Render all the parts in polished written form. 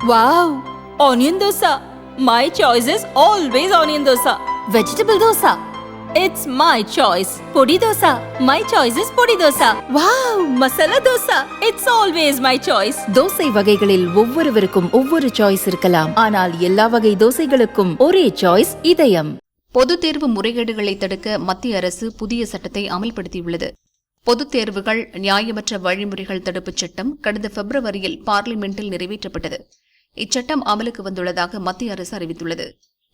Wow! Onion dosa. My choice is always onion dosa. Vegetable dosa. It's my choice. Podi dosa. My choice is podi dosa. Wow! Masala dosa. It's always my choice. Dosa வகைகளில் ஒவ்வொருவருக்கும் ஒவ்வொரு choice இருக்கலாம், ஆனால் எல்லா வகை தோசைகளுக்கும் ஒரே choice இதயம். பொதுத் தேர்வு முறைகேடுகளை தடுக்க மத்திய அரசு புதிய சட்டத்தை அமல்படுத்தியுள்ளது. பொதுத் தேர்வுகள் நியாயமற்ற வழிமுறைகள் தடுப்புச் சட்டம் கடந்த பிப்ரவரியில் பார்லிமெண்டில் நிறைவேற்றப்பட்டது. இச்சட்டம் அமலுக்கு வந்துள்ளதாக மத்திய அரசு அறிவித்துள்ளது.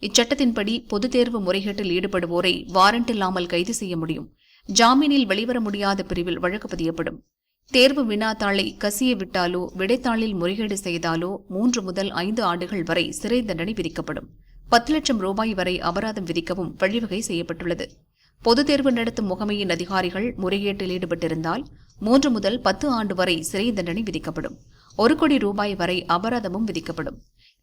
இச்சட்டத்தின்படி பொதுத் தேர்வு முறைகேட்டில் ஈடுபடுவோரை வாரண்ட் இல்லாமல் கைது செய்ய முடியும். ஜாமீனில் வெளிவர முடியாத பிரிவில் வழக்கு பதியப்படும். தேர்வு வினாத்தாளை கசிய விட்டாலோ விடைத்தாளில் முறைகேடு செய்தாலோ 3 முதல் 5 ஆண்டுகள் வரை சிறை தண்டனை விதிக்கப்படும். 10 லட்சம் ரூபாய் வரை அபராதம் விதிக்கவும் வழிவகை செய்யப்பட்டுள்ளது. பொதுத் தேர்வு நடத்தும் முகமையின் அதிகாரிகள் முறைகேட்டில் ஈடுபட்டிருந்தால் 3 முதல் 10 ஆண்டு வரை சிறை தண்டனை விதிக்கப்படும். 1 கோடி ரூபாய் வரை அபராதமும் விதிக்கப்படும்.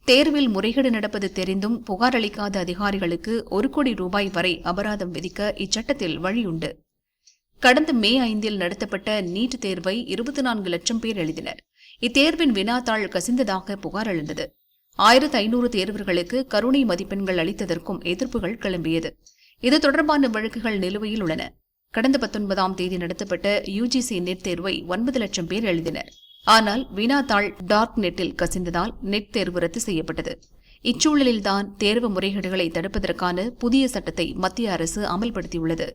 தேர்வில் முறைகேடு நடப்பது தெரிந்தும் புகார் அளிக்காத அதிகாரிகளுக்கு 1 கோடி ரூபாய் வரை அபராதம் விதிக்க இச்சட்டத்தில் வழியுண்டு. கடந்த மே 5 நடத்தப்பட்ட நீட் தேர்வை 24 லட்சம் பேர் எழுதினர். இத்தேர்வின் வினாத்தாள் கசிந்ததாக புகார் எழுந்தது. 1500 தேர்வர்களுக்கு கருணை மதிப்பெண்கள் அளித்ததற்கும் எதிர்ப்புகள் கிளம்பியது. இது தொடர்பான வழக்குகள் நிலுவையில் உள்ளன. கடந்த 19ஆம் தேதி நடத்தப்பட்ட யுஜிசி நெட் தேர்வை 9 லட்சம் பேர் எழுதினர். ஆனால் வினாத்தாள் டார்க் நெட்டில் கசிந்ததால் நெட் தேர்வு ரத்து செய்யப்பட்டது. இச்சூழலில்தான் தேர்வு முறைகேடுகளை தடுப்பதற்கான புதிய சட்டத்தை மத்திய அரசு அமல்படுத்தியுள்ளது.